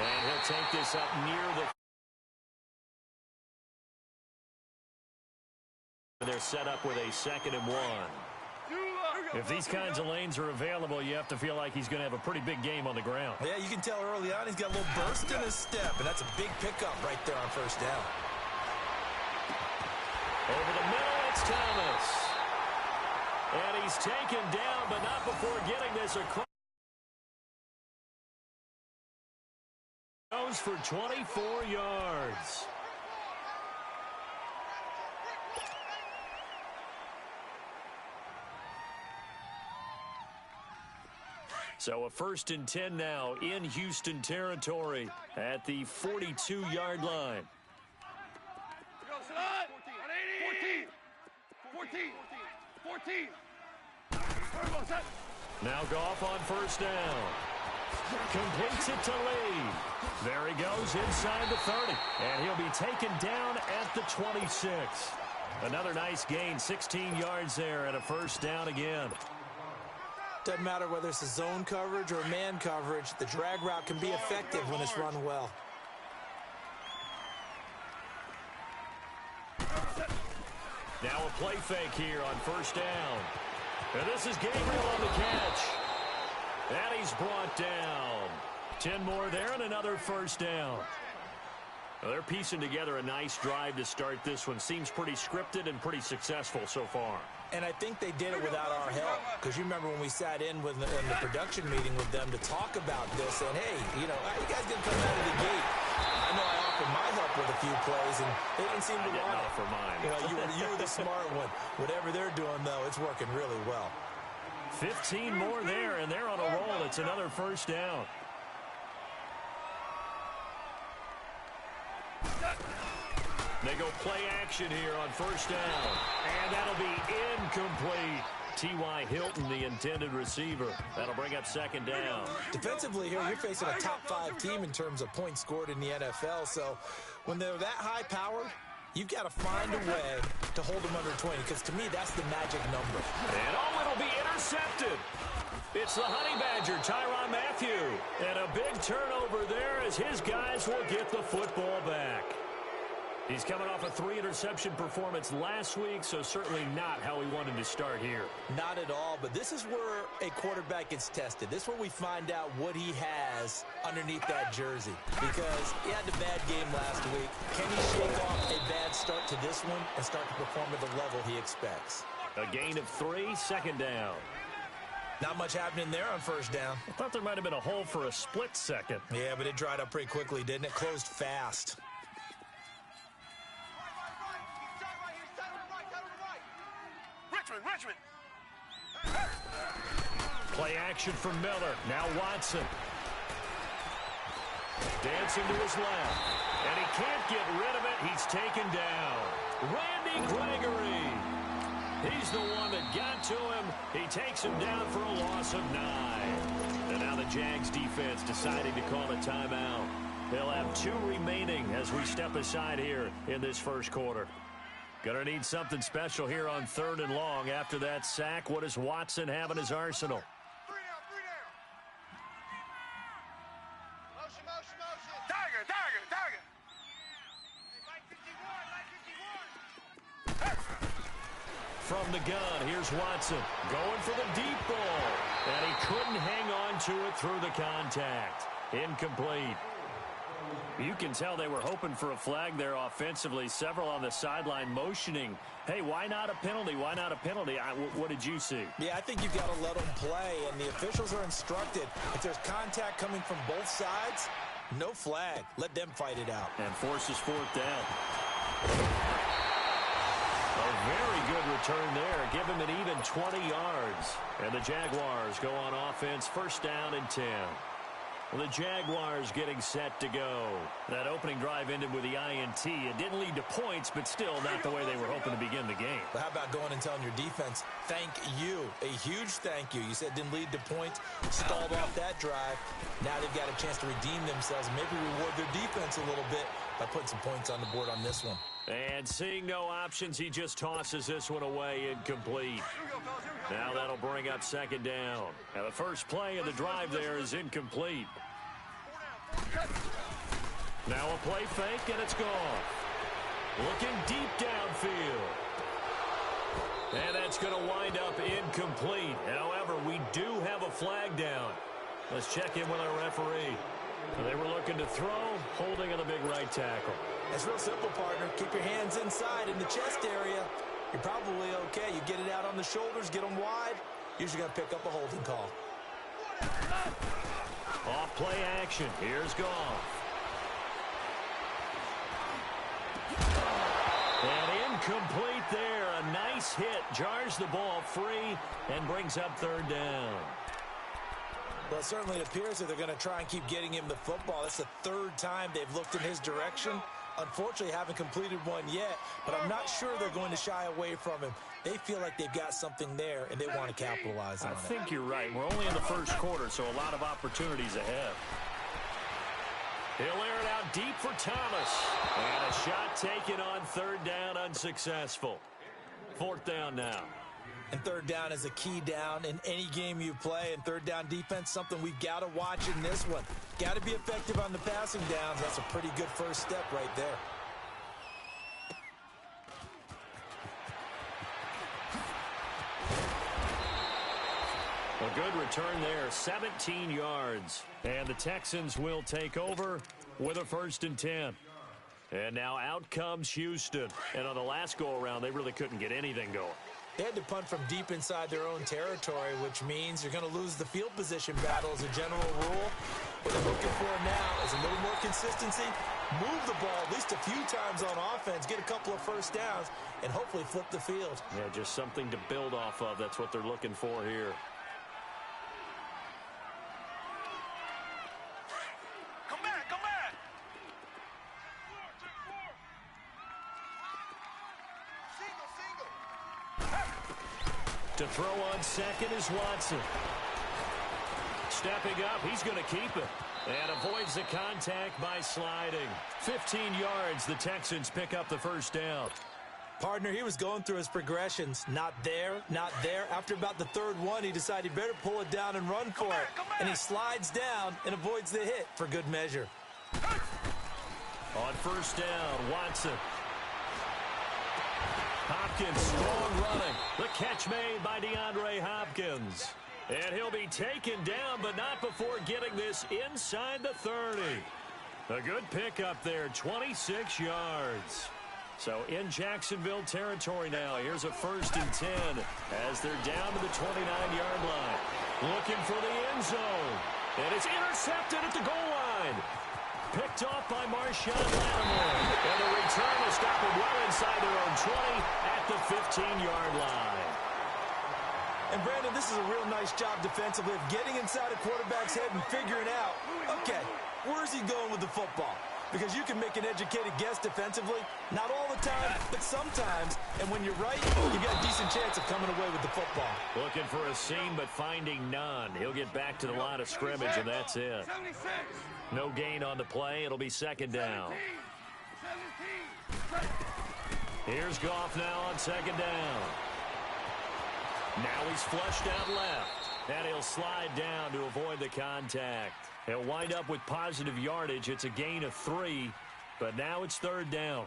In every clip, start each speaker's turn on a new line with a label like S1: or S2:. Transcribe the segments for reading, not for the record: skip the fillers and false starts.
S1: And he'll take this up near the... They're set up with a 2nd and 1. If these kinds of lanes are available, you have to feel like he's going to have a pretty big game on the ground.
S2: Yeah, you can tell early on he's got a little burst in his step, and that's a big pickup right there on first down.
S1: Over the middle, it's Thomas. And he's taken down, but not before getting this across. Goes for 24 yards. So a 1st and 10 now in Houston territory at the 42-yard line. 14. Now Goff on first down. Completes it to Lee. There he goes inside the 30. And he'll be taken down at the 26. Another nice gain, 16 yards there and a first down again.
S2: Doesn't matter whether it's a zone coverage or man coverage, the drag route can be effective when it's run well.
S1: Now a play fake here on first down. And this is Gabriel on the catch. And he's brought down. 10 more there and another first down. Well, they're piecing together a nice drive to start this one. Seems pretty scripted and pretty successful so far.
S2: And I think they did it without our help. Because you remember when we sat in with the production meeting with them to talk about this. And, hey, you know, you guys didn't come out of the gate. I know I offered my help with a few plays, and they didn't seem to want it.
S1: I didn't offer mine.
S2: You were the smart one. Whatever they're doing, though, it's working really well.
S1: 15 more there, and they're on a roll. It's another first down. They go play action here on first down. And that'll be incomplete. T.Y. Hilton, the intended receiver. That'll bring up 2nd down.
S2: Defensively here, you're facing a top-5 team in terms of points scored in the NFL. So when they're that high-powered, you've got to find a way to hold them under 20. Because to me, that's the magic number.
S1: And it'll be intercepted. It's the Honey Badger, Tyrann Mathieu. And a big turnover there as his guys will get the football back. He's coming off a 3-interception performance last week, so certainly not how he wanted to start here.
S2: Not at all, but this is where a quarterback gets tested. This is where we find out what he has underneath that jersey. Because he had a bad game last week. Can he shake off a bad start to this one and start to perform at the level he expects?
S1: A gain of 3, 2nd down.
S2: Not much happening there on first down.
S1: I thought there might have been a hole for a split second.
S2: Yeah, but it dried up pretty quickly, didn't it? Closed fast.
S3: Richmond.
S1: Play action from Miller. Now Watson. Dancing to his left. And he can't get rid of it. He's taken down. Randy Gregory. He's the one that got to him. He takes him down for a loss of 9. And now the Jags defense deciding to call a timeout. They'll have 2 remaining as we step aside here in this first quarter. Gonna need something special here on 3rd and long. After that sack, what does Watson have in his arsenal?
S3: 3 down. Motion. Tiger. Hey, line 51.
S1: From the gun, here's Watson going for the deep ball. And he couldn't hang on to it through the contact. Incomplete. You can tell they were hoping for a flag there offensively. Several on the sideline motioning, hey, why not a penalty? Why not a penalty? What did you see?
S2: Yeah, I think you've got to let them play, and the officials are instructed. If there's contact coming from both sides, no flag. Let them fight it out.
S1: And forces 4th down. A very good return there. Give him an even 20 yards. And the Jaguars go on offense, 1st down and 10. Well, the Jaguars getting set to go. That opening drive ended with the INT. It didn't lead to points, but still not the way they were hoping to begin the game.
S2: But how about going and telling your defense, thank you, a huge thank you. You said it didn't lead to points, stalled off that drive. Now they've got a chance to redeem themselves, maybe reward their defense a little bit by putting some points on the board on this one.
S1: And seeing no options, he just tosses this one away, incomplete. Now that'll bring up 2nd down. Now the first play of the drive there is incomplete. Now a play fake, and it's gone. Looking deep downfield. And that's going to wind up incomplete. However, we do have a flag down. Let's check in with our referee. They were looking to throw, holding on the big right tackle.
S2: It's real simple, partner. Keep your hands inside in the chest area. You're probably okay. You get it out on the shoulders, get them wide. Usually going to pick up a holding call.
S1: Off play action. Here's Goff. And incomplete there. A nice hit. Jars the ball free and brings up third down.
S2: Well, it certainly appears that they're going to try and keep getting him the football. That's the third time they've looked in his direction. Unfortunately, haven't completed one yet, but I'm not sure they're going to shy away from him. They feel like they've got something there, and they want to capitalize on it.
S1: I think you're right. We're only in the first quarter, so a lot of opportunities ahead. He'll air it out deep for Thomas. And a shot taken on third down, unsuccessful. Fourth down now.
S2: And third down is a key down in any game you play. And third down defense, something we've got to watch in this one. Got to be effective on the passing downs. That's a pretty good first step right there.
S1: A good return there, 17 yards. And the Texans will take over with a 1st and 10. And now out comes Houston. And on the last go-around, they really couldn't get anything going.
S2: They had to punt from deep inside their own territory, which means you're going to lose the field position battle as a general rule. What they're looking for now is a little more consistency, move the ball at least a few times on offense, get a couple of first downs, and hopefully flip the field.
S1: Yeah, just something to build off of. That's what they're looking for here.
S3: Come back, come back. Single, single.
S1: To throw on second is Watson. Stepping up, he's going to keep it. And avoids the contact by sliding. 15 yards, the Texans pick up the first down.
S2: Partner, he was going through his progressions. Not there, not there. After about the third one, he decided he better pull it down and run for it. And he slides down and avoids the hit for good measure.
S1: On first down, Watson. Hopkins, strong running. The catch made by DeAndre Hopkins. And he'll be taken down, but not before getting this inside the 30. A good pickup there, 26 yards. So in Jacksonville territory now. Here's a 1st and 10 as they're down to the 29-yard line. Looking for the end zone. And it's intercepted at the goal line. Picked off by Marshawn Lattimore. And the return will stop it well inside their own 20 at the 15-yard line.
S2: And, Brandon, this is a real nice job defensively of getting inside a quarterback's head and figuring out, okay, where's he going with the football? Because you can make an educated guess defensively, not all the time, but sometimes. And when you're right, you got a decent chance of coming away with the football.
S1: Looking for a seam, but finding none. He'll get back to the line of scrimmage, and that's it. No gain on the play. It'll be second down. Here's Goff now on second down. Now he's flushed out left. And he'll slide down to avoid the contact. He'll wind up with positive yardage. It's a gain of 3, but now it's third down.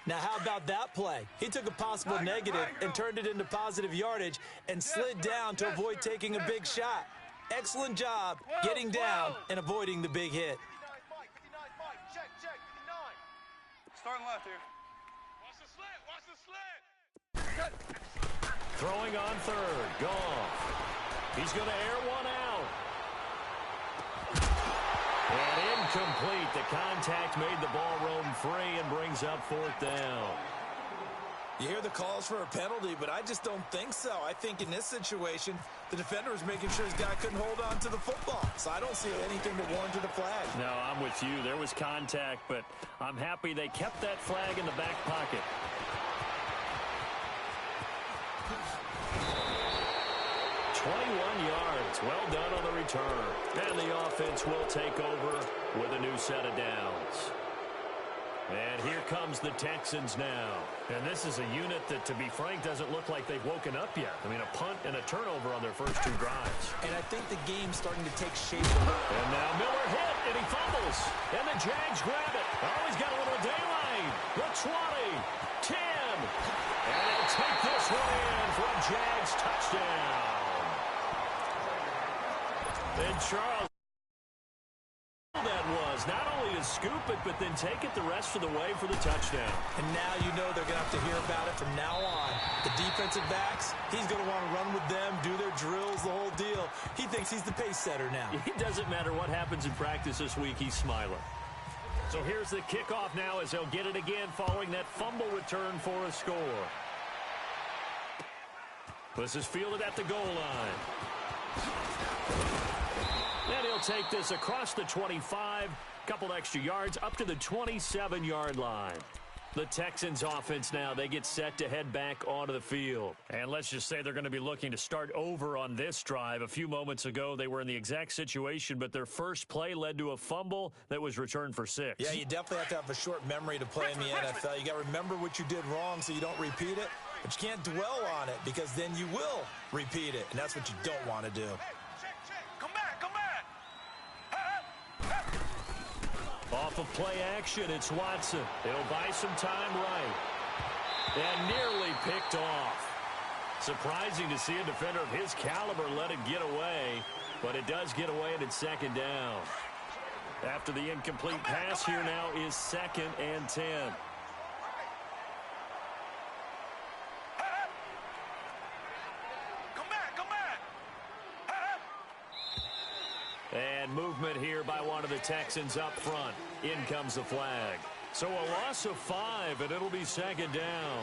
S2: Now, how about that play? He took a possible negative and turned it into positive yardage and slid down to avoid taking a big shot. Excellent job getting down and avoiding the big hit.
S3: 59 Mike. Check, 59. Starting left here. Watch the slant, watch the slant.
S1: Throwing on third. Goff. He's going to air one out. And incomplete. The contact made the ball roam free and brings up fourth down.
S2: You hear the calls for a penalty, but I just don't think so. I think in this situation, the defender was making sure his guy couldn't hold on to the football. So I don't see anything that warranted a flag.
S1: No, I'm with you. There was contact, but I'm happy they kept that flag in the back pocket. Yards. Well done on the return. And the offense will take over with a new set of downs. And here comes the Texans now. And this is a unit that, to be frank, doesn't look like they've woken up yet. I mean, a punt and a turnover on their first 2 drives.
S2: And I think the game's starting to take shape. And
S1: now Miller hit, and he fumbles. And the Jags grab it. Oh, he's got a little daylight. The 20, 10. And he'll take this one in for a Jags touchdown. And Charles, that was not only to scoop it, but then take it the rest of the way for the touchdown.
S2: And now you know they're going to have to hear about it from now on. The defensive backs, he's going to want to run with them, do their drills, the whole deal. He thinks he's the pace setter now.
S1: It doesn't matter what happens in practice this week, he's smiling. So here's the kickoff now as they'll get it again following that fumble return for a score. This is fielded at the goal line. And he'll take this across the 25, couple extra yards, up to the 27-yard line. The Texans offense now, they get set to head back onto the field. And let's just say they're going to be looking to start over on this drive. A few moments ago, they were in the exact situation, but their first play led to a fumble that was returned for 6.
S2: Yeah, you definitely have to have a short memory to play in the NFL. You got to remember what you did wrong so you don't repeat it, but you can't dwell on it because then you will repeat it, and that's what you don't want to do.
S1: Off of play action, it's Watson. He'll buy some time right. And nearly picked off. Surprising to see a defender of his caliber let it get away, but it does get away and it's second down. After the incomplete pass, here now is 2nd and 10. And movement here by one of the Texans up front. In comes the flag. So a loss of 5, and it'll be second down.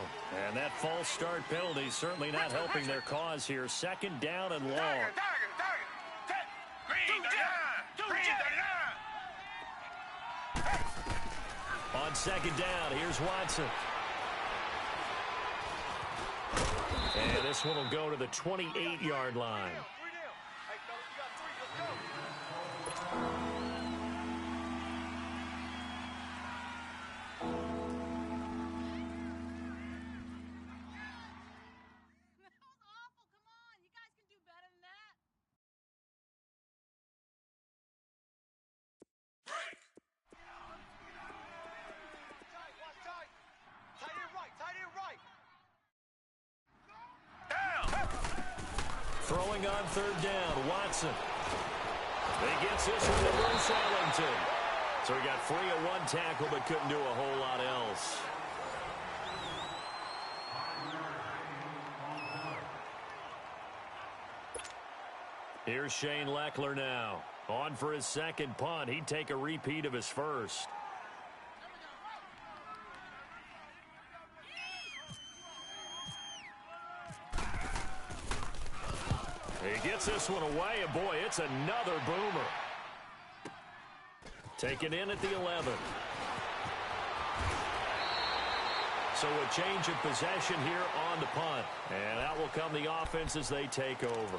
S1: And that false start penalty certainly not helping their cause here. Second down and long. On second down, here's Watson. And this one will go to the 28-yard line. Throwing on third down, Watson. He gets this one to Bruce Ellington. So he got free of one tackle, but couldn't do a whole lot else. Here's Shane Leckler now. On for his second punt. He'd take a repeat of his first. He gets this one away, and boy, it's another boomer. Taken in at the 11. So a change of possession here on the punt. And out will come the offense as they take over.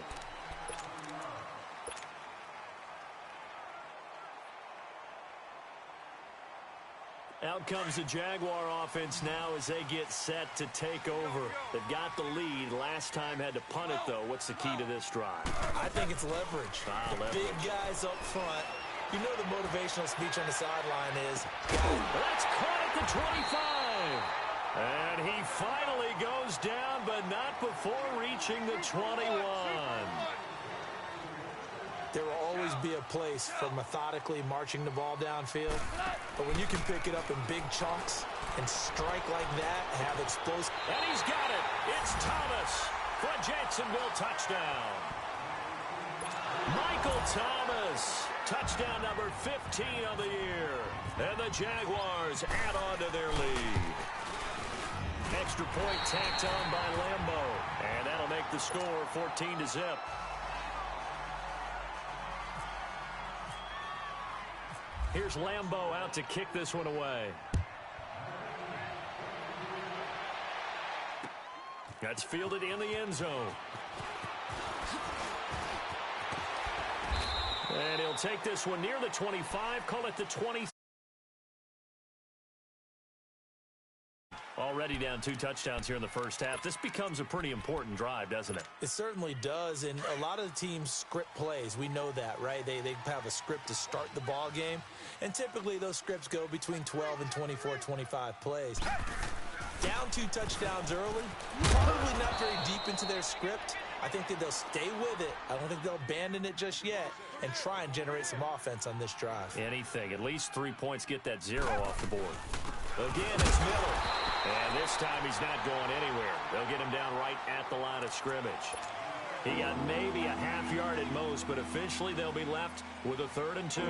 S1: Out comes the Jaguar offense now as they get set to take over. They've got the lead. Last time had to punt it, though. What's the key to this drive?
S2: I think it's leverage.
S1: Leverage.
S2: Big guys up front. You know the motivational speech on the sideline is,
S1: that's caught at the 25. And he finally goes down, but not before reaching the 21.
S2: There will always be a place for methodically marching the ball downfield. But when you can pick it up in big chunks and strike like that and have explosive.
S1: And he's got it. It's Thomas for a Jacksonville touchdown. Michael Thomas, touchdown number 15 of the year. And the Jaguars add on to their lead. Extra point tacked on by Lambo. And that'll make the score 14-0. Here's Lambo out to kick this one away. That's fielded in the end zone. And he'll take this one near the 25, call it the 20. Already down 2 touchdowns here in the first half. This becomes a pretty important drive, doesn't it?
S2: It certainly does, and a lot of the teams script plays. We know that, right? They have a script to start the ball game, and typically those scripts go between 12 and 24, 25 plays. Down 2 touchdowns early, probably not very deep into their script. I think that they'll stay with it. I don't think they'll abandon it just yet and try and generate some offense on this drive.
S1: Anything. At least 3 points, get that 0 off the board. Again, it's Miller. And this time he's not going anywhere. They'll get him down right at the line of scrimmage. He got maybe a half yard at most, but officially they'll be left with a 3rd and 2.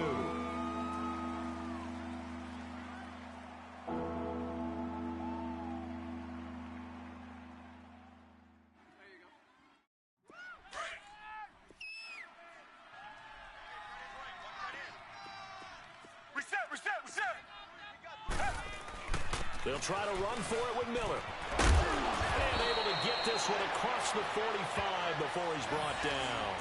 S1: They'll try to run for it with Miller. And able to get this one across the 45 before he's brought down.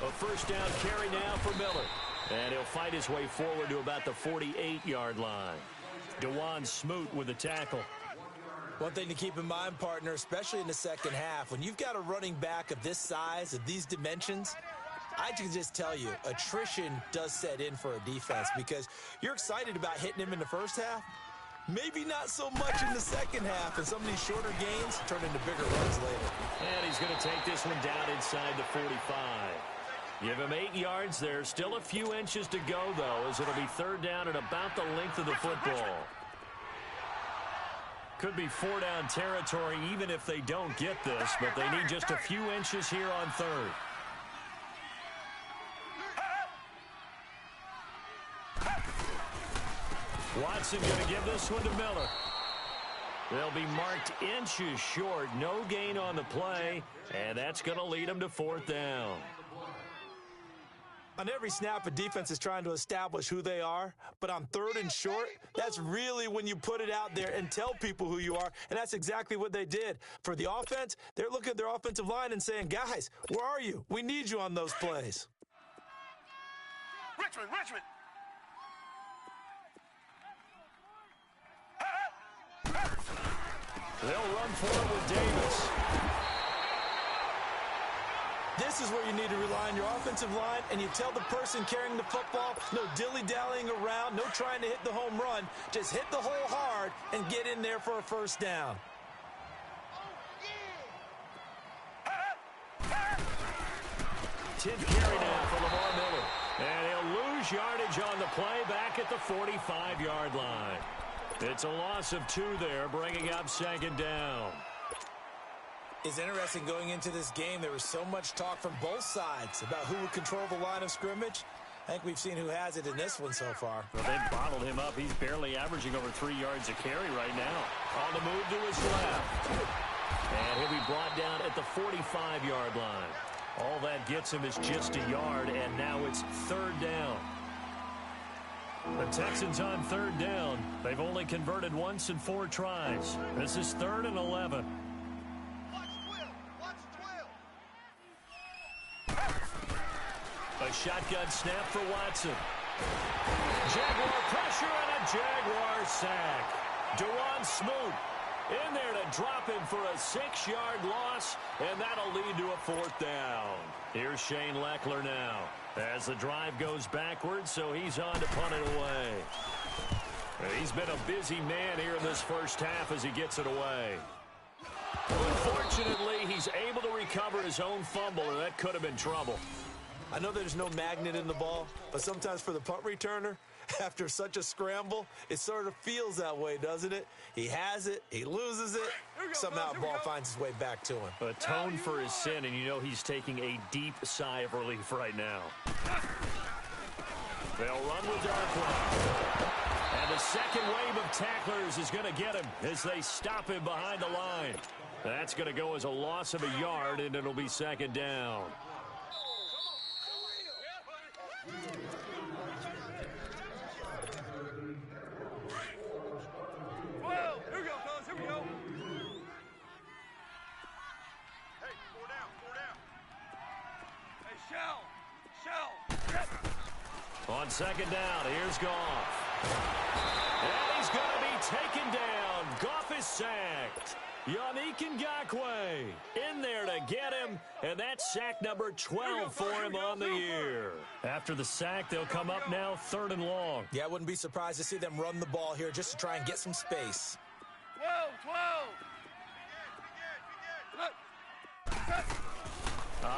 S1: A first down carry now for Miller. And he'll fight his way forward to about the 48-yard line. DeJuan Smoot with the tackle.
S2: One thing to keep in mind, partner, especially in the second half, when you've got a running back of this size, of these dimensions, I can just tell you, attrition does set in for a defense because you're excited about hitting him in the first half. Maybe not so much in the second half, and some of these shorter gains turn into bigger runs later.
S1: And he's going to take this one down inside the 45. Give him 8 yards there. Still a few inches to go, though, as it'll be 3rd down and about the length of the football. Could be 4-down territory even if they don't get this, but they need just a few inches here on 3rd. Watson going to give this one to Miller. They'll be marked inches short. No gain on the play, and that's going to lead them to 4th down.
S2: On every snap, a defense is trying to establish who they are, but on 3rd and short, that's really when you put it out there and tell people who you are, and that's exactly what they did. For the offense, they're looking at their offensive line and saying, guys, where are you? We need you on those plays.
S3: Richmond!
S1: They'll run for it with Davis.
S2: This is where you need to rely on your offensive line, and you tell the person carrying the football, no dilly-dallying around, no trying to hit the home run. Just hit the hole hard and get in there for a 1st down.
S1: 10th carry now for Lamar Miller. And he'll lose yardage on the play back at the 45-yard line. It's a loss of 2 there, bringing up 2nd down.
S2: It's interesting going into this game. There was so much talk from both sides about who would control the line of scrimmage. I think we've seen who has it in this one so far.
S1: Well, they've bottled him up. He's barely averaging over 3 yards a carry right now. On the move to his left. And he'll be brought down at the 45-yard line. All that gets him is just a yard, and now it's 3rd down. The Texans on 3rd down. They've only converted once in 4 tries. This is 3rd and 11. A shotgun snap for Watson. Jaguar pressure and a Jaguar sack. DeJuan Smoot in there to drop him for a 6-yard loss, and that'll lead to a 4th down. Here's Shane Leckler now as the drive goes backwards, so he's on to punt it away. He's been a busy man here in this first half as he gets it away. Unfortunately, he's able to recover his own fumble, and that could have been trouble.
S2: I know there's no magnet in the ball, but sometimes for the punt returner, After such a scramble, it sort of feels that way, doesn't it? He has it, he loses it, somehow the ball finds its way back to him.
S1: Atone for his sin, and you know he's taking a deep sigh of relief right now. They'll run with Darkwa. And the second wave of tacklers is going to get him as they stop him behind the line. That's going to go as a loss of a yard, and it'll be second down.
S3: Whoa, here we go, fellas, here we go. Hey, four down. Hey, Shell.
S1: On second down, here's Goff. And he's going to be taken down. Goff is sacked. Yannick Ngakoue in there to get him, and that's sack number 12 for him on the year. After the sack, they'll come up now 3rd and long.
S2: Yeah, I wouldn't be surprised to see them run the ball here just to try and get some space.
S3: 12.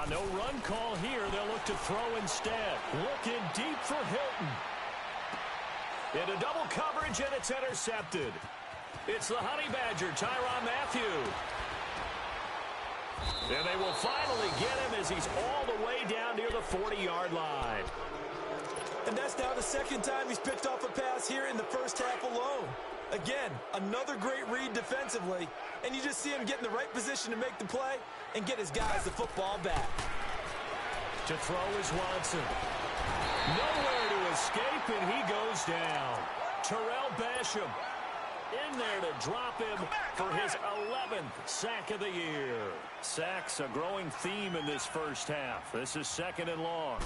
S1: No run call here. They'll look to throw instead. Looking deep for Hilton. Into double coverage, and it's intercepted. It's the Honey Badger, Tyrann Mathieu. And they will finally get him as he's all the way down near the 40-yard line.
S2: And that's now the second time he's picked off a pass here in the first half alone. Again, another great read defensively, and you just see him get in the right position to make the play and get his guys the football back.
S1: To throw is Watson. Nowhere to escape, and he goes down. Terrell Basham in there to drop him for his 11th sack of the year. Sacks a growing theme in this first half. This is 2nd and long.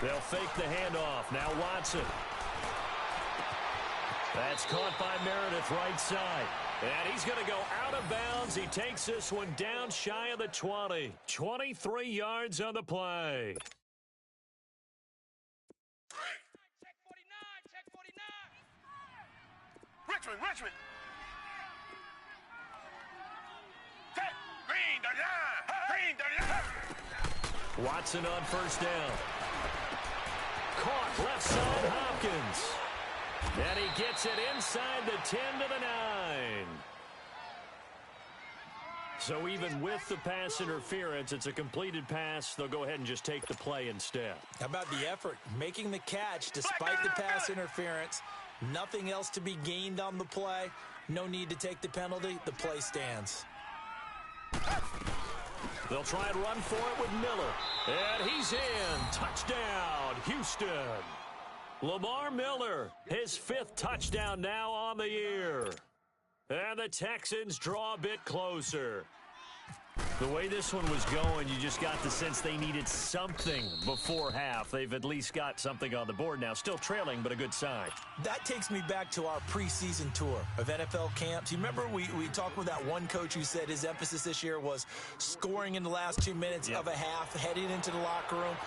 S1: They'll fake the handoff. Now Watson. That's caught by Meredith right side. And he's going to go out of bounds. He takes this one down shy of the 20. 23 yards on the play.
S3: Check 49. Richmond. Check. Green, 39.
S1: Watson on first down. Caught left side Hopkins. And he gets it inside the 10 to the 9. So even with the pass interference, it's a completed pass. They'll go ahead and just take the play instead.
S2: How about the effort? Making the catch despite the pass interference. Nothing else to be gained on the play. No need to take the penalty. The play stands.
S1: They'll try and run for it with Miller. And he's in. Touchdown, Houston. Lamar Miller, his 5th touchdown now on the year. And the Texans draw a bit closer. The way this one was going, you just got the sense they needed something before half. They've at least got something on the board now. Still trailing, but a good sign.
S2: That takes me back to our preseason tour of NFL camps. You remember we talked with that one coach who said his emphasis this year was scoring in the last 2 minutes of a half, heading into the locker room.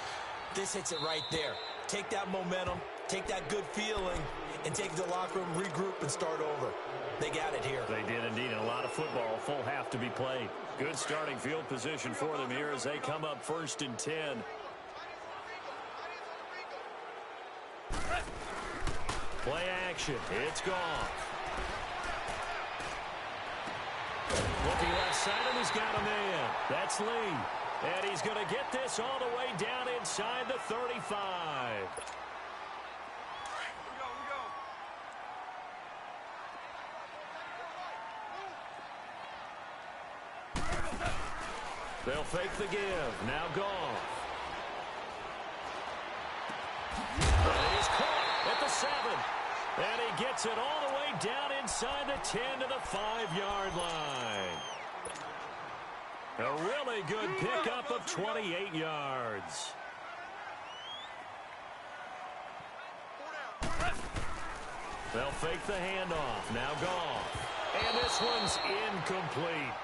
S2: This hits it right there. Take that momentum, take that good feeling, and take it to the locker room, regroup, and start over. They got it here.
S1: They did indeed, and a lot of football, a full half to be played. Good starting field position for them here as they come up 1st and 10. Play action. It's gone. Looking left side, and he's got a man. That's Lee. And he's going to get this all the way down inside the 35. They'll fake the give. Now Goff. He's caught at the 7. And he gets it all the way down inside the 10 to the 5-yard line. A really good pickup of 28 yards. They'll fake the handoff. Now Goff. And this one's incomplete.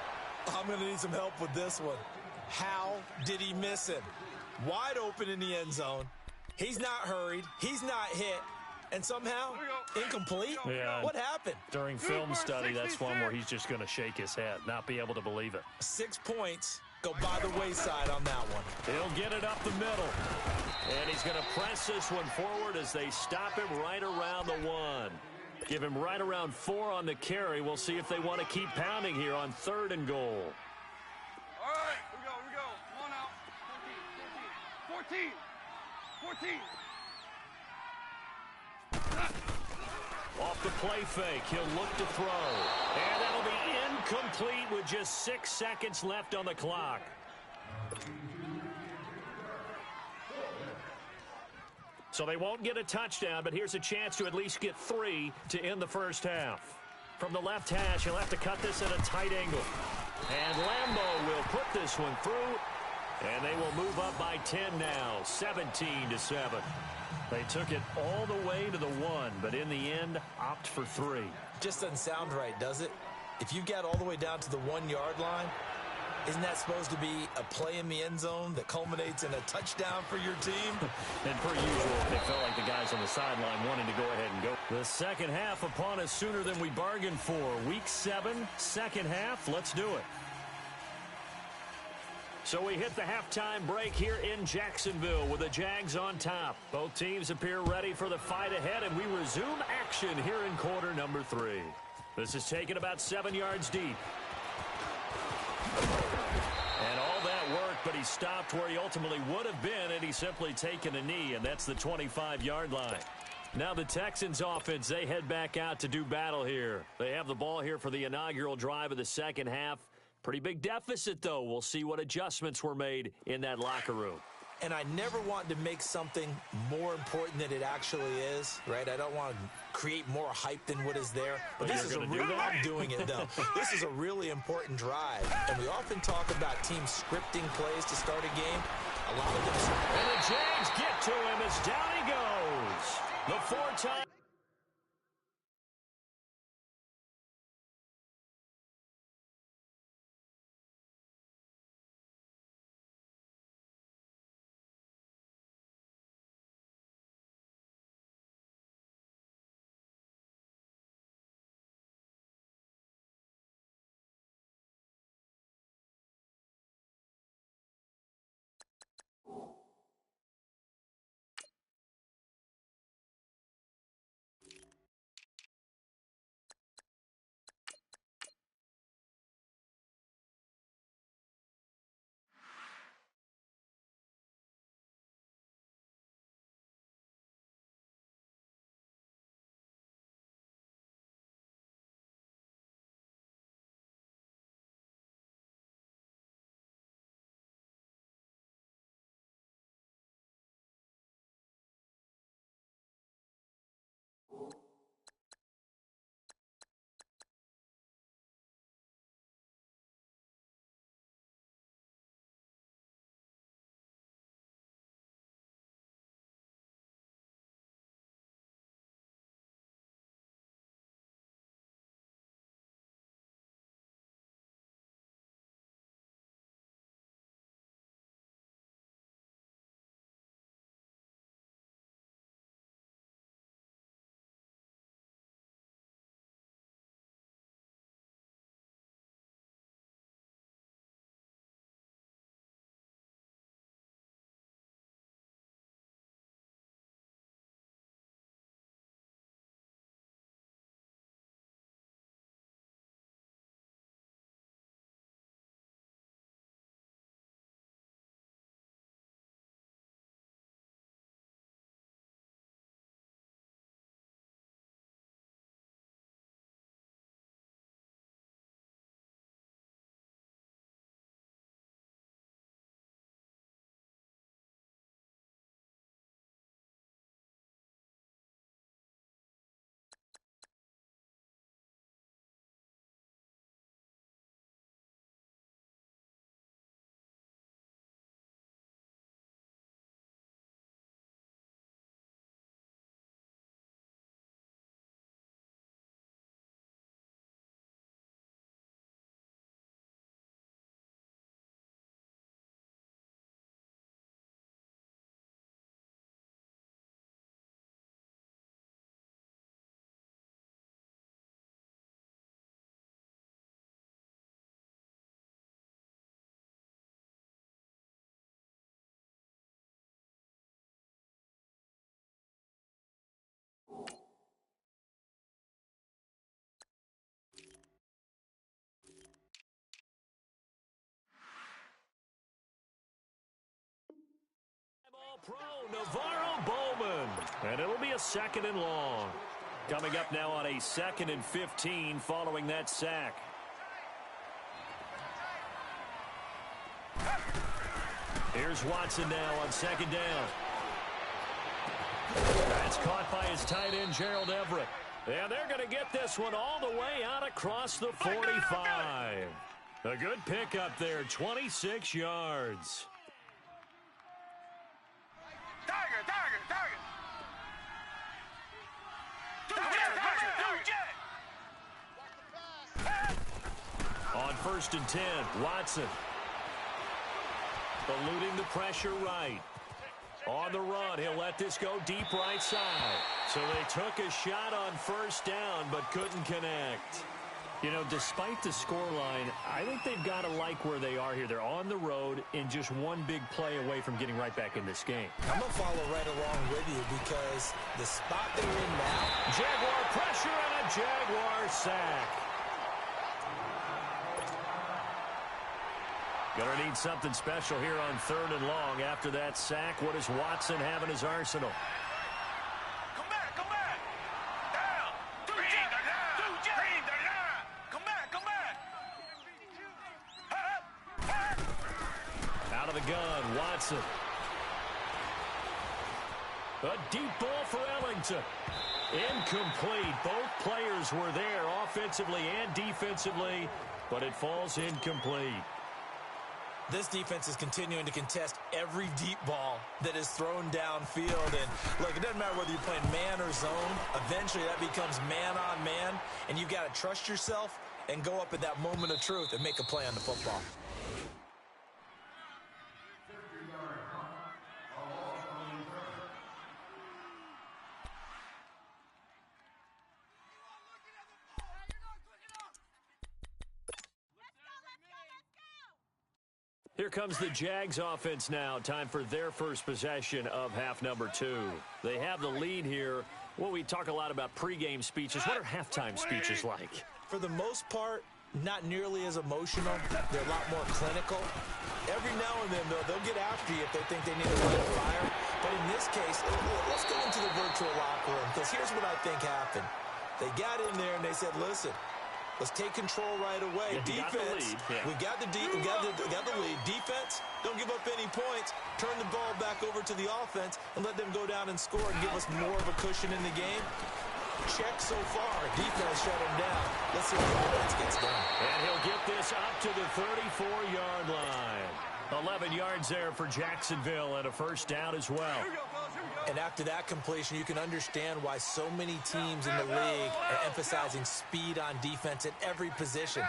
S2: I'm going to need some help with this one. How did he miss him? Wide open in the end zone. He's not hurried. He's not hit. And somehow, incomplete?
S1: Yeah.
S2: What happened?
S1: During film study, that's one where he's just going to shake his head, not be able to believe it.
S2: 6 points go by the wayside on that one.
S1: He'll get it up the middle. And he's going to press this one forward as they stop him right around the 1. Give him right around 4 on the carry. We'll see if they want to keep pounding here on 3rd and goal.
S3: All right, here we go. Come on out. 14.
S1: Off the play fake, he'll look to throw. And that'll be incomplete with just 6 seconds left on the clock. So they won't get a touchdown, but here's a chance to at least get 3 to end the first half. From the left hash, he'll have to cut this at a tight angle. And Lambeau will put this one through. And they will move up by 10 now, 17-7. They took it all the way to the 1, but in the end, opt for 3.
S2: Just doesn't sound right, does it? If you get all the way down to the 1-yard line, isn't that supposed to be a play in the end zone that culminates in a touchdown for your team?
S1: And per usual, it felt like the guys on the sideline wanting to go ahead and go. The second half upon us sooner than we bargained for. Week 7, second half. Let's do it. So we hit the halftime break here in Jacksonville with the Jags on top. Both teams appear ready for the fight ahead, and we resume action here in quarter number 3. This is taken about 7 yards deep. And all that work, but he stopped where he ultimately would have been, and he's simply taken a knee, and that's the 25-yard line. Now the Texans offense, they head back out to do battle here. They have the ball here for the inaugural drive of the second half. Pretty big deficit, though. We'll see what adjustments were made in that locker room.
S2: And I never want to make something more important than it actually is, right? I don't want to create more hype than what is there. But this is a real, I'm doing it, though. This is a really important drive. And we often talk about teams scripting plays to start a game. A lot of them.
S1: And the Jags get to him as down he goes. The 4-time. All-Pro Navarro Bowman. And it'll be a 2nd and long. Coming up now on a 2nd and 15 following that sack. Here's Watson now on 2nd down. That's caught by his tight end, Gerald Everett. And they're going to get this one all the way out across the 45. A good pickup there, 26 yards. On 1st and 10, Watson. Eluding the pressure right. On the run, he'll let this go deep right side. So they took a shot on 1st down, but couldn't connect. You know, despite the scoreline, I think they've got to like where they are here. They're on the road and just one big play away from getting right back in this game.
S2: I'm going to follow right along with you because the spot they're in now.
S1: Jaguar pressure and a Jaguar sack. Gonna need something special here on 3rd and long. After that sack, what does Watson have in his arsenal?
S3: Come back, come back. Down. Bring the line. Bring the line. Come back, come back.
S1: Out of the gun, Watson. A deep ball for Ellington. Incomplete. Both players were there offensively and defensively, but it falls incomplete.
S2: This defense is continuing to contest every deep ball that is thrown downfield. And, look, it doesn't matter whether you're playing man or zone. Eventually, that becomes man-on-man, and you've got to trust yourself and go up at that moment of truth and make a play on the football.
S1: Here comes the Jags offense now. Time for their first possession of half number 2. They have the lead here. Well, we talk a lot about pregame speeches. What are halftime speeches like?
S2: For the most part, not nearly as emotional. They're a lot more clinical. Every now and then, though, they'll get after you if they think they need to light a fire. But in this case, let's go into the virtual locker room, because here's what I think happened. They got in there and they said, listen, let's take control right away.
S1: Yeah,
S2: defense, we got the lead. Defense, don't give up any points. Turn the ball back over to the offense and let them go down and score and give us more of a cushion in the game. Check so far. Defense shut him down. Let's see if the offense gets done.
S1: And he'll get this up to the 34-yard line. 11 yards there for Jacksonville and a 1st down as well.
S2: And after that completion, you can understand why so many teams in the league are emphasizing speed on defense at every position.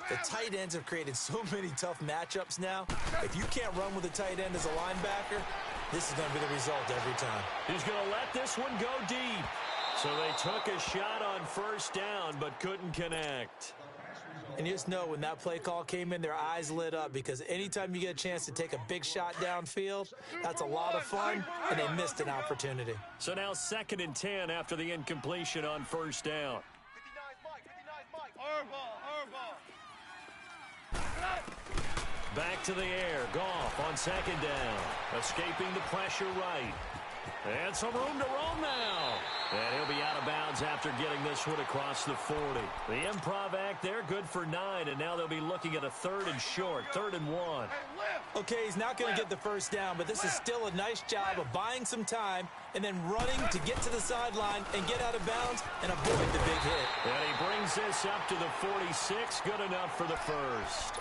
S2: The tight ends have created so many tough matchups now. If you can't run with a tight end as a linebacker, this is going to be the result every time.
S1: He's going to let this one go deep. So they took a shot on 1st down but couldn't connect.
S2: And you just know when that play call came in, their eyes lit up, because anytime you get a chance to take a big shot downfield, that's a lot of fun, and they missed an opportunity.
S1: So now 2nd and 10 after the incompletion on 1st down.
S3: 59 Mike. Our ball.
S1: Back to the air. Goff on 2nd down. Escaping the pressure right. And some room to roam now. And he'll be out of bounds after getting this one across the 40. The improv act there, good for 9, and now they'll be looking at a 3rd and short, 3rd and 1.
S2: Okay, he's not going to get the 1st down, but this is still a nice job of buying some time and then running to get to the sideline and get out of bounds and avoid the big hit.
S1: And he brings this up to the 46, good enough for the 1st.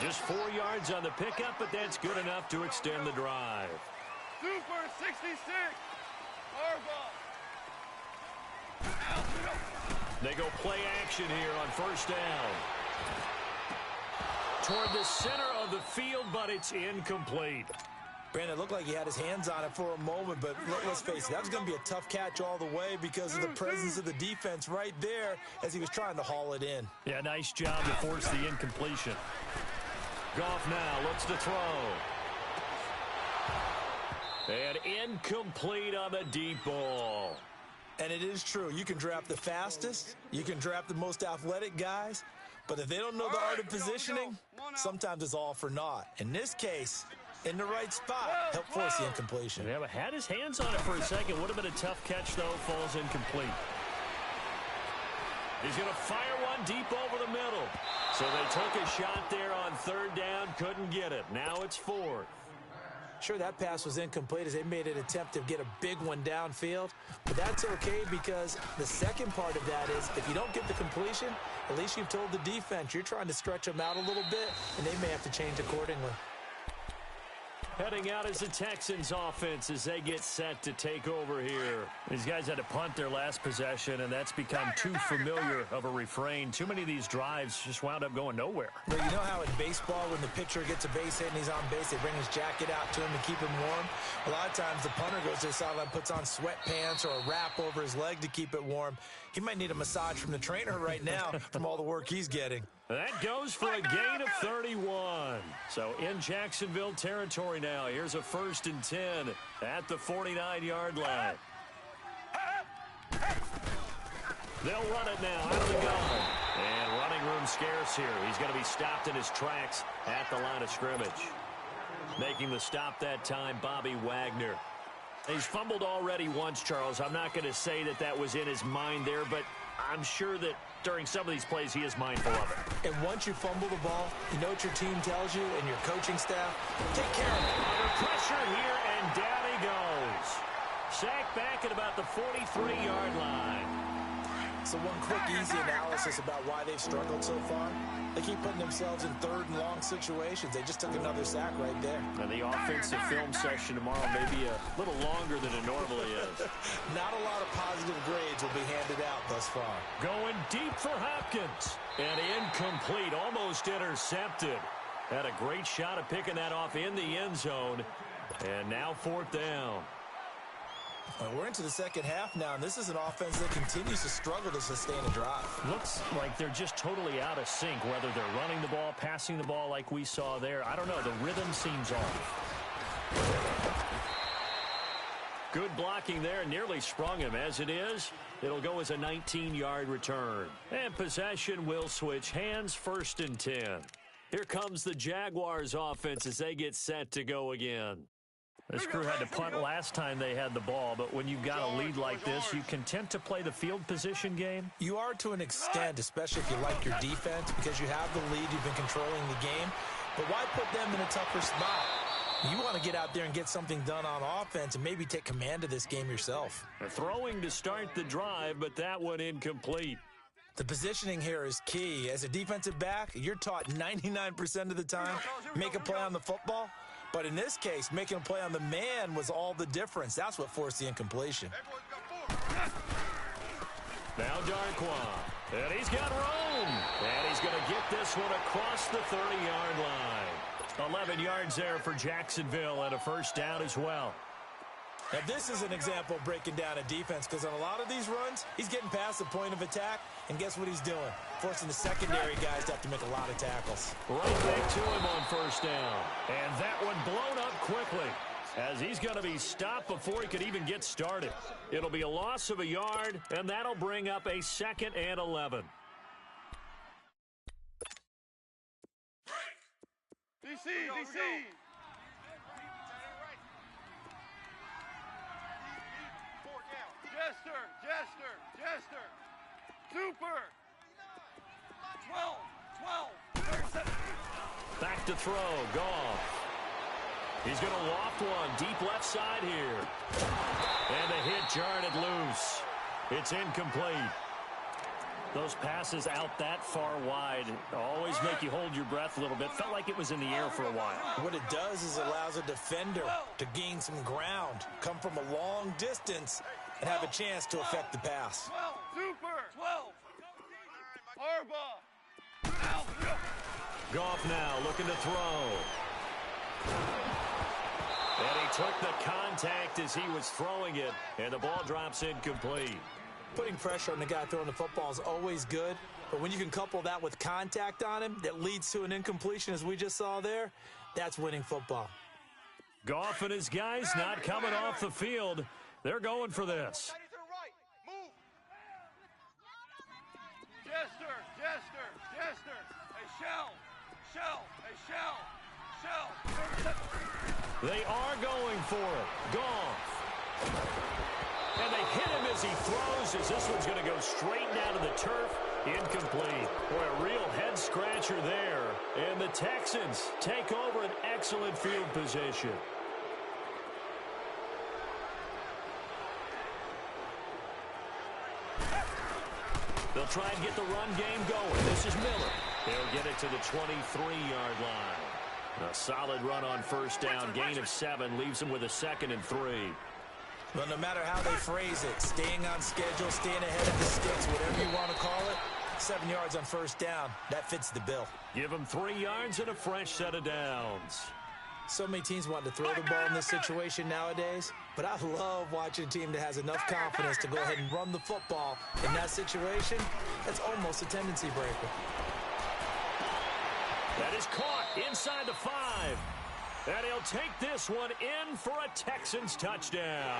S1: Just 4 yards on the pickup, but that's good enough to extend the drive.
S3: Super 66. Our ball.
S1: They go play action here on 1st down. Toward the center of the field, but it's incomplete.
S2: Brandon, it looked like he had his hands on it for a moment, but let's face it, that was going to be a tough catch all the way because of the presence of the defense right there as he was trying to haul it in.
S1: Yeah, nice job to force the incompletion. Goff now looks to throw. And incomplete on the deep ball.
S2: And it is true. You can draft the fastest. You can draft the most athletic guys. But if they don't know the art of positioning, sometimes it's all for naught. In this case, in the right spot. Help force the incompletion.
S1: Yeah, but had his hands on it for a second. Would have been a tough catch, though. Falls incomplete. He's going to fire one deep over the middle. So they took a shot there on third down. Couldn't get it. Now it's fourth.
S2: Sure, that pass was incomplete as they made an attempt to get a big one downfield. But that's okay because the second part of that is if you don't get the completion, at least you've told the defense you're trying to stretch them out a little bit, and they may have to change accordingly.
S1: Heading out is the Texans offense as they get set to take over here. These guys had to punt their last possession, and that's become too familiar of a refrain. Too many of these drives just wound up going nowhere.
S2: Well, you know how in baseball when the pitcher gets a base hit and he's on base, they bring his jacket out to him to keep him warm? A lot of times the punter goes to the sideline, puts on sweatpants or a wrap over his leg to keep it warm. He might need a massage from the trainer right now from all the work he's getting.
S1: That goes for a gain of 31. So in Jacksonville territory now. Here's a 1st and 10 at the 49-yard line. They'll run it now out of the gun. And running room scarce here. He's going to be stopped in his tracks at the line of scrimmage. Making the stop that time, Bobby Wagner. He's fumbled already once, Charles. I'm not going to say that that was in his mind there, but I'm sure that during some of these plays he is mindful of it.
S2: And once you fumble the ball, you know what your team tells you and your coaching staff? Take care of it.
S1: Under pressure here, and down he goes. Sacked back at about the 43-yard line.
S2: So one quick, easy analysis about why they've struggled so far. They keep putting themselves in third and long situations. They just took another sack right there.
S1: And the offensive film session tomorrow may be a little longer than it normally is.
S2: Not a lot of positive grades will be handed out thus far.
S1: Going deep for Hopkins. And incomplete, almost intercepted. Had a great shot at picking that off in the end zone. And now 4th down.
S2: We're into the second half now, and this is an offense that continues to struggle to sustain a drive.
S1: Looks like they're just totally out of sync, whether they're running the ball, passing the ball like we saw there. I don't know. The rhythm seems off. Good blocking there. Nearly sprung him. As it is, it'll go as a 19-yard return. And possession will switch hands, 1st and 10. Here comes the Jaguars offense as they get set to go again. This crew had to punt last time they had the ball, but when you've got a lead like this, you content to play the field position game?
S2: You are to an extent, especially if you like your defense, because you have the lead, you've been controlling the game. But why put them in a tougher spot? You want to get out there and get something done on offense and maybe take command of this game yourself.
S1: Throwing to start the drive, but that one incomplete.
S2: The positioning here is key. As a defensive back, you're taught 99% of the time, make a play on the football. But in this case, making a play on the man was all the difference. That's what forced the incompletion.
S1: Now Darquan. And he's got room. And he's going to get this one across the 30-yard line. 11 yards there for Jacksonville and a 1st down as well.
S2: Now, this is an example of breaking down a defense because on a lot of these runs, he's getting past the point of attack, and guess what he's doing? Forcing the secondary guys to have to make a lot of tackles.
S1: Right back to him on 1st down. And that one blown up quickly as he's going to be stopped before he could even get started. It'll be a loss of a yard, and that'll bring up a 2nd and 11.
S3: DC. Jester. Super. 12.
S1: Back to throw. Goff. He's going to loft one deep left side here. And the hit jarred loose. It's incomplete. Those passes out that far wide always make you hold your breath a little bit. Felt like it was in the air for a while.
S2: What it does is it allows a defender to gain some ground, come from a long distance, and have a chance to affect the pass.
S3: 12. Harbaugh.
S1: Goff now looking to throw. And he took the contact as he was throwing it, and the ball drops incomplete.
S2: Putting pressure on the guy throwing the football is always good, but when you can couple that with contact on him that leads to an incompletion as we just saw there, that's winning football.
S1: Goff and his guys not coming off the field. They're going for this.
S3: Jester. A shell.
S1: They are going for it. Goff. And they hit him as he throws, as this one's going to go straight down to the turf. Incomplete. Boy, a real head-scratcher there. And the Texans take over an excellent field position. They'll try and get the run game going. This is Miller. They'll get it to the 23-yard line. A solid run on first down. Gain of 7 leaves them with a 2nd and 3.
S2: Well, no matter how they phrase it, staying on schedule, staying ahead of the sticks, whatever you want to call it, 7 yards on first down, that fits the bill.
S1: Give them 3 yards and a fresh set of downs.
S2: So many teams want to throw the ball in this situation nowadays, but I love watching a team that has enough confidence to go ahead and run the football. In that situation, that's almost a tendency breaker.
S1: That is caught inside the 5. And he'll take this one in for a Texans touchdown.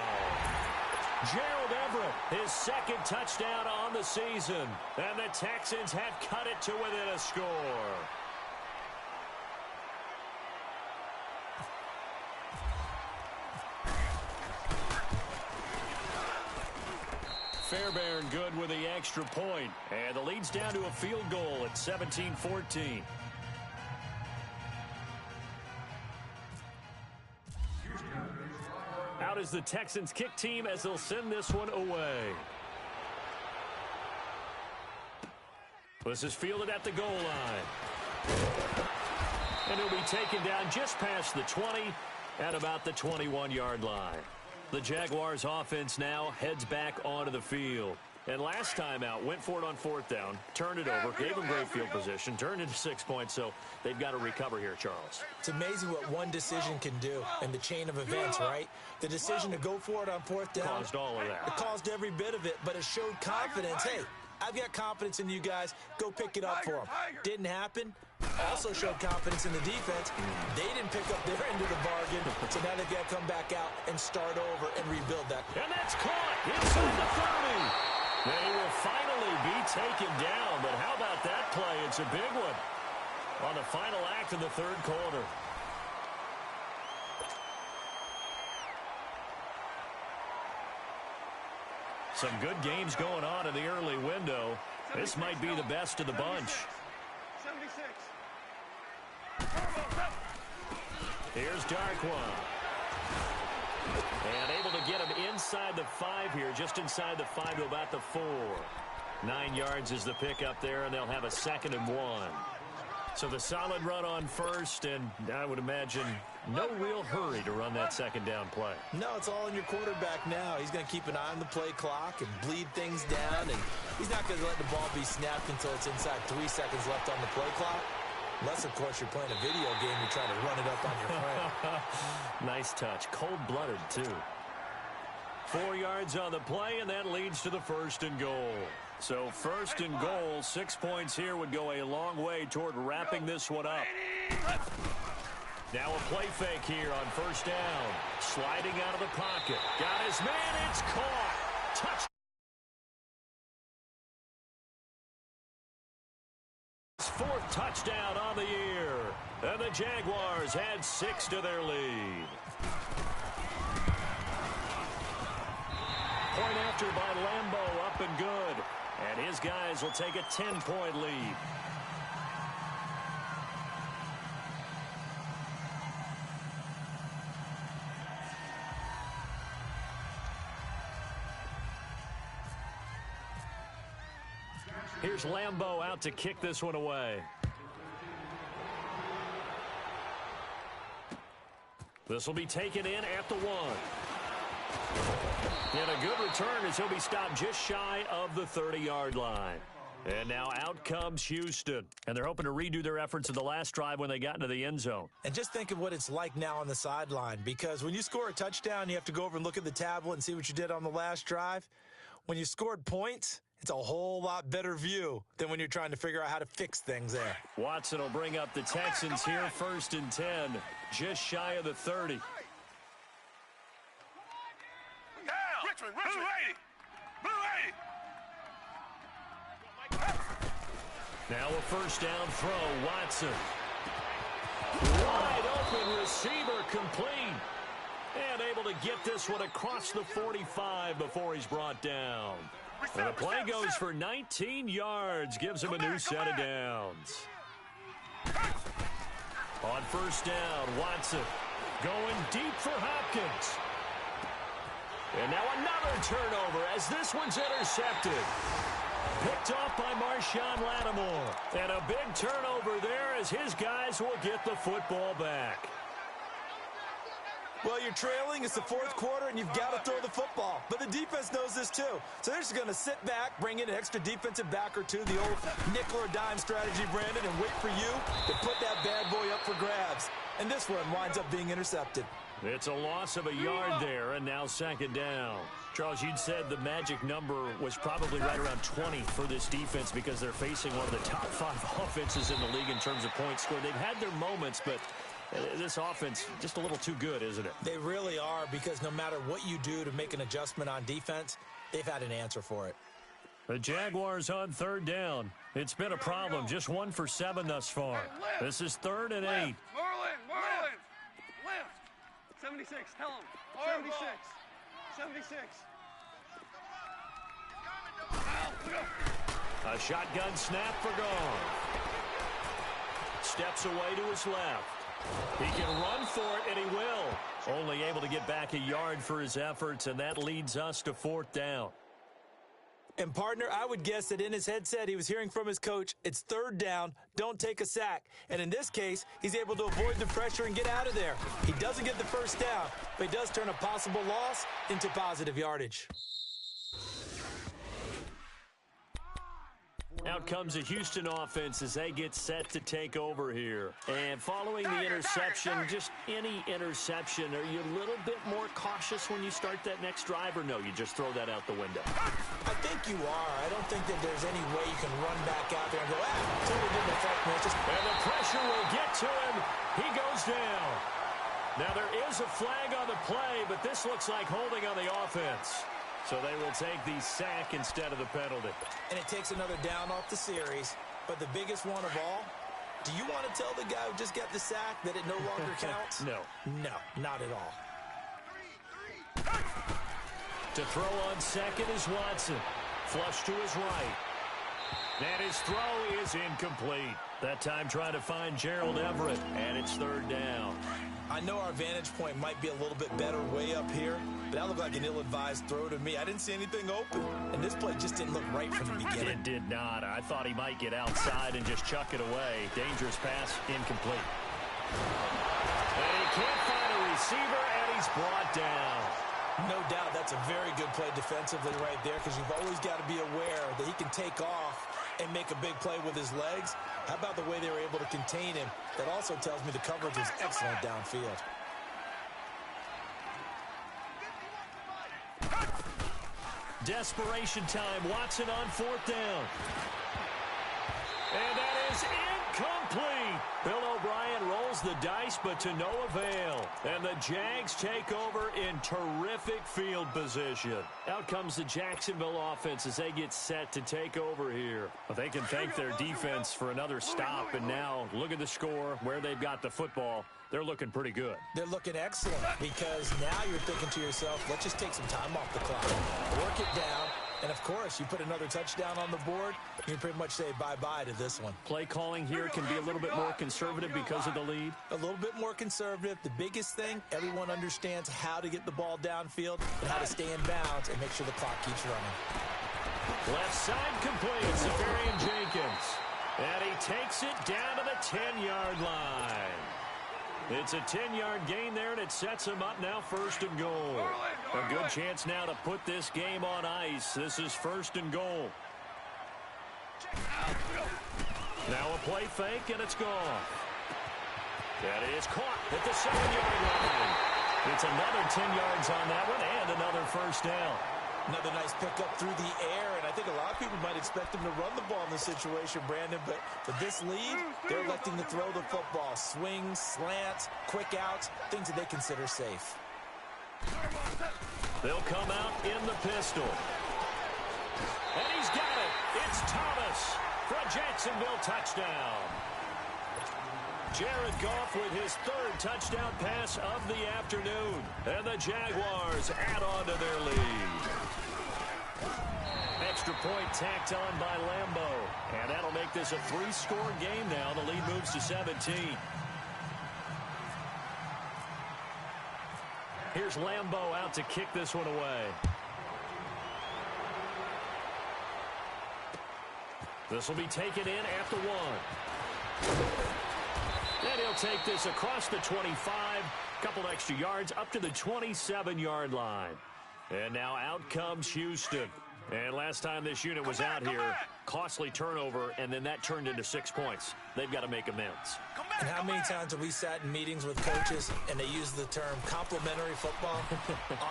S1: Gerald Everett, his 2nd touchdown on the season. And the Texans have cut it to within a score. Fairbairn good with the extra point. And the lead's down to a field goal at 17-14. Out is the Texans kick team as they'll send this one away. This is fielded at the goal line. And it'll be taken down just past the 20 at about the 21-yard line. The Jaguars offense now heads back onto the field. And last time out, went for it on 4th down, turned it over, gave them great field position, turned into 6 points, so they've got to recover here, Charles.
S2: It's amazing what one decision can do in the chain of events, right? The decision to go for it on 4th down.
S1: Caused all of that.
S2: It caused every bit of it, but it showed confidence. Hey, I've got confidence in you guys. Go pick it up for them. Didn't happen. Also showed confidence in the defense. They didn't pick up their end of the bargain, so now they've got to come back out and start over and rebuild that.
S1: And that's caught inside the 30. They will finally be taken down, but how about that play? It's a big one on the final act of the 3rd quarter. Some good games going on in the early window. This might be the best of the bunch.
S3: 76.
S1: Here's Darkwa. And able to get him inside the 5 here, just inside the 5 to about the 4. 9 yards is the pickup there, and they'll have a 2nd and 1. So the solid run on first, and I would imagine no real hurry to run that 2nd down play.
S2: No, it's all on your quarterback now. He's going to keep an eye on the play clock and bleed things down, and he's not going to let the ball be snapped until it's inside 3 seconds left on the play clock. Unless, of course, you're playing a video game, you try to run it up on your friend.
S1: Nice touch. Cold-blooded, too. 4 yards on the play, and that leads to the 1st and goal. So 1st and goal, 6 points here would go a long way toward wrapping this one up. Now a play fake here on 1st down. Sliding out of the pocket. Got his man. It's caught. Touch. 4th touchdown on the year. And the Jaguars add 6 to their lead. Point after by Lambeau, up and good. And his guys will take a 10-point lead. Here's Lambeau out to kick this one away. This will be taken in at the 1. And a good return as he'll be stopped just shy of the 30-yard line. And now out comes Houston. And they're hoping to redo their efforts in the last drive when they got into the end zone.
S2: And just think of what it's like now on the sideline, because when you score a touchdown, you have to go over and look at the tablet and see what you did on the last drive. When you scored points, it's a whole lot better view than when you're trying to figure out how to fix things there.
S1: Watson will bring up the Texans here, 1st and 10, just shy of the 30.
S3: Richmond, Blue 80. Blue 80.
S1: Now a 1st down throw, Watson. Wide open receiver complete. And able to get this one across the 45 before he's brought down. And the play goes for 19 yards. Gives him a new set of downs. On first down, Watson going deep for Hopkins. And now another turnover as this one's intercepted. Picked off by Marshawn Lattimore. And a big turnover there as his guys will get the football back.
S2: Well, you're trailing. It's the fourth quarter, and you've got to throw the football. But the defense knows this, too. So they're just going to sit back, bring in an extra defensive back or two, the old nickel or dime strategy, Brandon, and wait for you to put that bad boy up for grabs. And this one winds up being intercepted.
S1: It's a loss of a yard there, and now second down. Charles, you'd said the magic number was probably right around 20 for this defense because they're facing one of the top 5 offenses in the league in terms of points scored. They've had their moments, but this offense just a little too good, isn't it?
S2: They really are, because no matter what you do to make an adjustment on defense, they've had an answer for it.
S1: The Jaguars on third down. It's been a problem. Just 1 for 7 thus far. This is 3rd and 8.
S3: Merlin! 76, tell him. 76. 76.
S1: A shotgun snap for Goff. Steps away to his left. He can run for it, and he will. Only able to get back a yard for his efforts, and that leads us to 4th down.
S2: And, partner, I would guess that in his headset he was hearing from his coach, it's 3rd down, don't take a sack. And in this case, he's able to avoid the pressure and get out of there. He doesn't get the first down, but he does turn a possible loss into positive yardage.
S1: Out comes the Houston offense as they get set to take over here. And following the interception, just any interception, are you a little bit more cautious when you start that next drive, or no, you just throw that out the window?
S2: I think you are. I don't think that there's any way you can run back out there and go, totally didn't affect me.
S1: And the pressure will get to him. He goes down. Now there is a flag on the play, but this looks like holding on the offense. So they will take the sack instead of the penalty.
S2: And it takes another down off the series. But the biggest one of all, do you want to tell the guy who just got the sack that it no longer counts?
S1: No.
S2: No, not at all.
S1: To throw on second is Watson. Flush to his right. And his throw is incomplete. That time trying to find Gerald Everett. And it's 3rd down.
S2: I know our vantage point might be a little bit better way up here, but that looked like an ill-advised throw to me. I didn't see anything open, and this play just didn't look right from the beginning.
S1: It did not. I thought he might get outside and just chuck it away. Dangerous pass, incomplete. And he can't find a receiver, and he's brought down.
S2: No doubt that's a very good play defensively right there, because you've always got to be aware that he can take off and make a big play with his legs. How about the way they were able to contain him? That also tells me the coverage was excellent downfield.
S1: Desperation time. Watson on 4th down. And that is incomplete. Bill O'Brien rolls the dice, but to no avail. And the Jags take over in terrific field position. Out comes the Jacksonville offense as they get set to take over here. But they can thank their defense for another stop. And now look at the score, where they've got the football. They're looking pretty good.
S2: They're looking excellent, because now you're thinking to yourself, let's just take some time off the clock. Work it down. And, of course, you put another touchdown on the board, you can pretty much say bye-bye to this one.
S1: Play calling here can be a little bit more conservative because of the lead.
S2: A little bit more conservative. The biggest thing, everyone understands how to get the ball downfield and how to stay in bounds and make sure the clock keeps running.
S1: Left side complete. Safarian Jenkins. And he takes it down to the 10-yard line. It's a 10-yard gain there, and it sets him up now 1st and goal. A good chance now to put this game on ice. This is 1st and goal. Now a play fake, and it's gone. That is caught at the 7-yard line. It's another 10 yards on that one, and another 1st down.
S2: Another nice pickup through the air, and I think a lot of people might expect him to run the ball in this situation, Brandon, but with this lead, they're electing to throw the football. Swings, slants, quick outs, things that they consider safe.
S1: They'll come out in the pistol. And he's got it. It's Thomas for a Jacksonville touchdown. Jared Goff with his third touchdown pass of the afternoon. And the Jaguars add on to their lead. Extra point tacked on by Lambo. And that'll make this a 3-score game now. The lead moves to 17. Here's Lambo out to kick this one away. This will be taken in after one. And he'll take this across the 25. Couple extra yards up to the 27-yard line. And now out comes Houston. And last time this unit was out here, costly turnover, and then that turned into 6 points. They've got to make amends.
S2: And how many times have we sat in meetings with coaches and they use the term complementary football?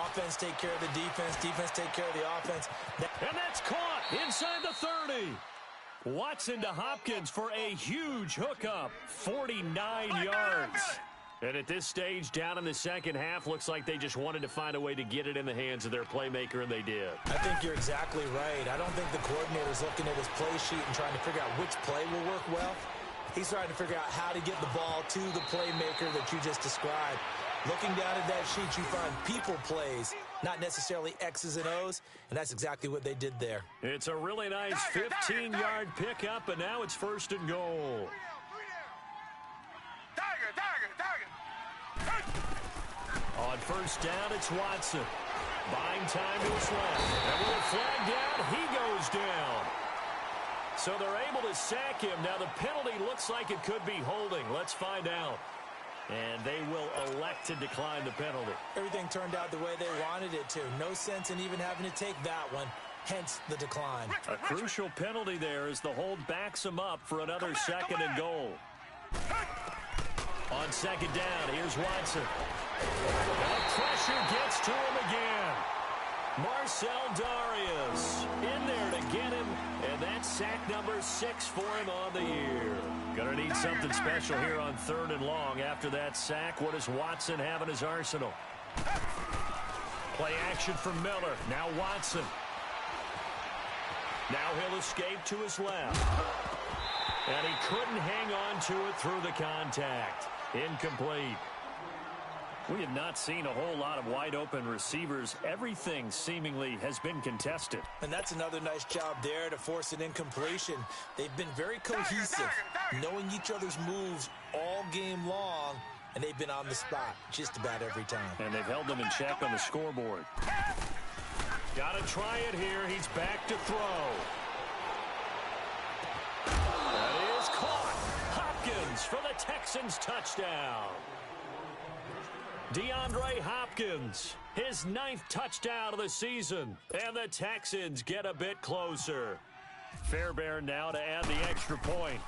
S2: Offense take care of the defense, defense take care of the offense.
S1: And that's caught inside the 30. Watson to Hopkins for a huge hookup, 49 yards. And at this stage, down in the second half, looks like they just wanted to find a way to get it in the hands of their playmaker, and they did.
S2: I think you're exactly right. I don't think the coordinator's looking at his play sheet and trying to figure out which play will work well. He's trying to figure out how to get the ball to the playmaker that you just described. Looking down at that sheet, you find people plays, not necessarily X's and O's, and that's exactly what they did there.
S1: It's a really nice 15-yard pickup, and now it's 1st and goal. On 1st down, it's Watson. Buying time to his left. And with a flag down, he goes down. So they're able to sack him. Now the penalty looks like it could be holding. Let's find out. And they will elect to decline the penalty.
S2: Everything turned out the way they wanted it to. No sense in even having to take that one. Hence the decline.
S1: A crucial penalty there as the hold backs him up for another 2nd and goal. On 2nd down, here's Watson. And the pressure gets to him again. Marcel Darius in there to get him, and that's sack number 6 for him on the year. Gonna need something special here on 3rd and long. After that sack, what does Watson have in his arsenal? Play action from Miller. Now Watson. Now he'll escape to his left. And he couldn't hang on to it through the contact. Incomplete. We have not seen a whole lot of wide-open receivers. Everything seemingly has been contested.
S2: And that's another nice job there to force an incompletion. They've been very cohesive, knowing each other's moves all game long, and they've been on the spot just about every time.
S1: And they've held them in check on the scoreboard. Got to try it here. He's back to throw. That is caught. Hopkins for the Texans touchdown. DeAndre Hopkins, his 9th touchdown of the season. And the Texans get a bit closer. Fairbairn now to add the extra point.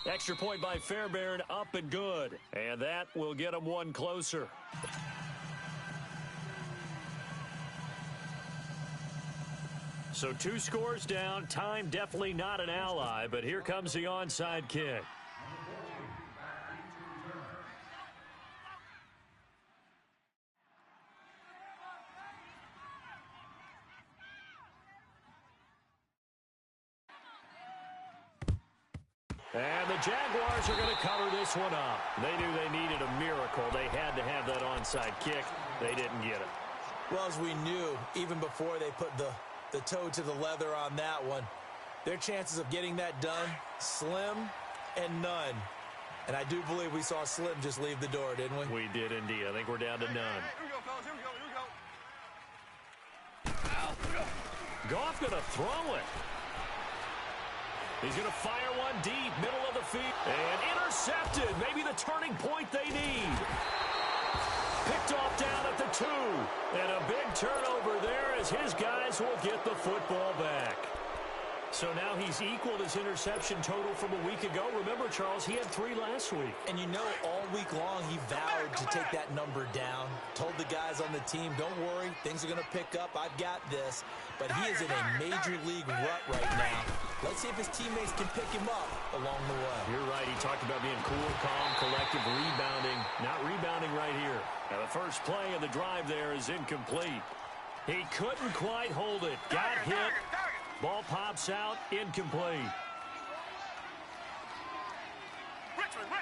S1: Extra point by Fairbairn, up and good. And that will get them one closer. So 2 scores down. Time definitely not an ally, but here comes the onside kick. And the Jaguars are going to cover this one up. They knew they needed a miracle. They had to have that onside kick. They didn't get it.
S2: Well, as we knew, even before they put the toe to the leather on that one, their chances of getting that done, slim and none. And I do believe we saw Slim just leave the door, didn't we?
S1: We did indeed. I think we're down to none.
S3: Here we go, fellas. Here we go.
S1: Goff going to throw it. He's going to fire one deep, middle of the field. And intercepted. Maybe the turning point they need. Picked off down at the 2. And a big turnover there as his guys will get the football back. So now he's equaled his interception total from a week ago. Remember, Charles, he had 3 last week.
S2: And you know, all week long he vowed to take that number down. Told the guys on the team, don't worry, things are going to pick up. I've got this. But he is in a major league rut right now. Let's see if his teammates can pick him up along the way.
S1: You're right. He talked about being cool, calm, collective, rebounding. Not rebounding right here. Now, the first play of the drive there is incomplete. He couldn't quite hold it. Got hit. Ball pops out. Incomplete.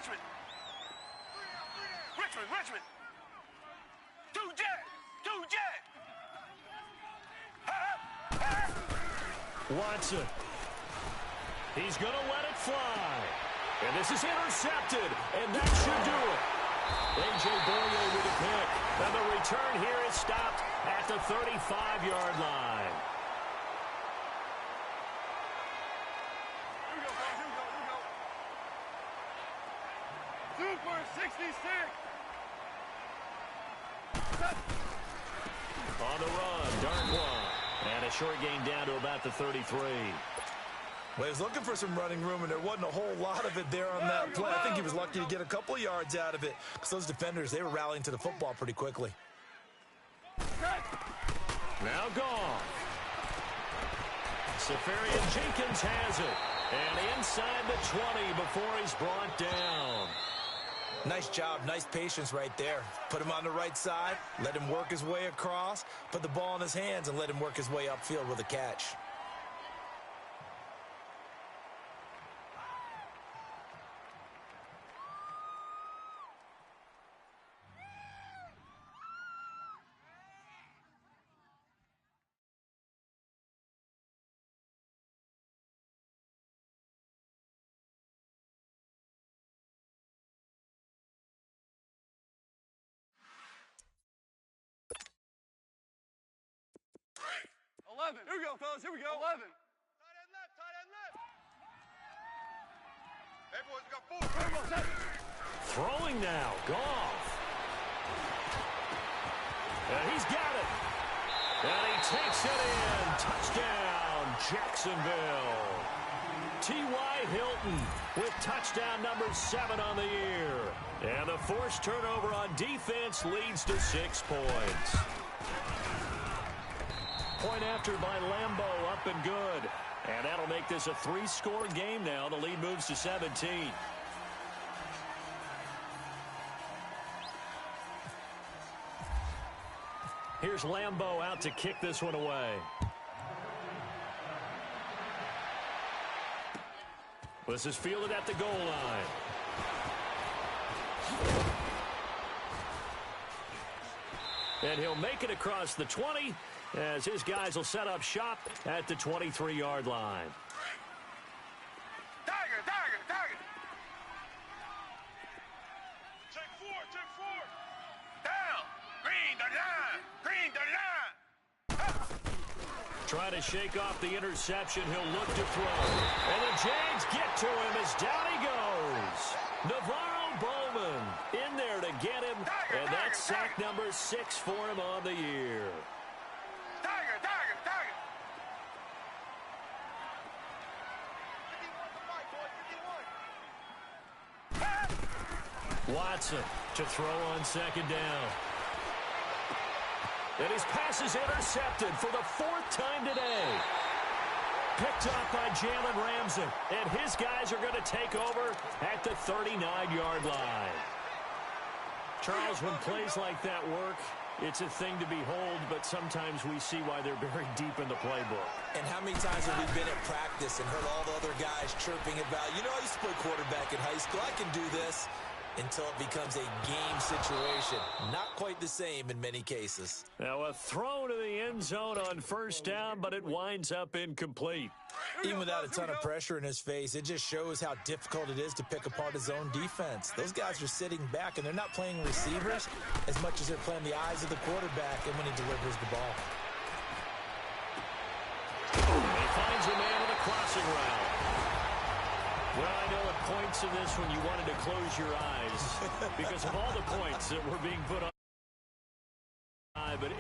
S3: Richmond. Richmond. Two jet.
S1: Watson. He's going to let it fly. And this is intercepted, and that should do it. A.J. Boye with a pick. And the return here is stopped at the 35-yard line.
S3: Here we go. Super 66.
S1: On the run, Darkwa. And a short gain down to about the 33.
S2: Well, he was looking for some running room, and there wasn't a whole lot of it there on that play. I think he was lucky to get a couple of yards out of it because those defenders, they were rallying to the football pretty quickly.
S1: Now Goff. Safarian Jenkins has it. And inside the 20 before he's brought down.
S2: Nice job, nice patience right there. Put him on the right side, let him work his way across, put the ball in his hands, and let him work his way upfield with a catch.
S3: Here we go, fellas. Here we go. 11. Tight end left. Hey, boys, we got 4.
S1: Throwing now, Goff. And he's got it. And he takes it in. Touchdown, Jacksonville. T.Y. Hilton with touchdown number 7 on the year. And the forced turnover on defense leads to 6 points. Point after by Lambeau, up and good. And that'll make this a 3-score game now. The lead moves to 17. Here's Lambeau out to kick this one away. This is fielded at the goal line. And he'll make it across the 20 as his guys will set up shop at the 23-yard line.
S3: Tiger. Check 4. Down. Green the line.
S1: Trying to shake off the interception. He'll look to throw. And the Jags get to him as down he goes. Navarro Bowman in there to get him. And that's sack number 6 for him on the year.
S3: Tiger.
S1: Watson to throw on second down. And his pass is intercepted for the 4th time today. Picked up by Jalen Ramsey. And his guys are going to take over at the 39-yard line. Charles, when plays like that work, it's a thing to behold, but sometimes we see why they're very deep in the playbook.
S2: And how many times have we been at practice and heard all the other guys chirping about, you know, I used to play quarterback in high school. I can do this. Until it becomes a game situation. Not quite the same in many cases.
S1: Now a throw to the end zone on first down, but it winds up incomplete.
S2: Even without a ton of pressure in his face, it just shows how difficult it is to pick apart his own defense. Those guys are sitting back, and they're not playing receivers as much as they're playing the eyes of the quarterback and when he delivers the ball.
S1: He finds a man with a crossing route. Well, I know at points in this when you wanted to close your eyes because of all the points that were being put on. But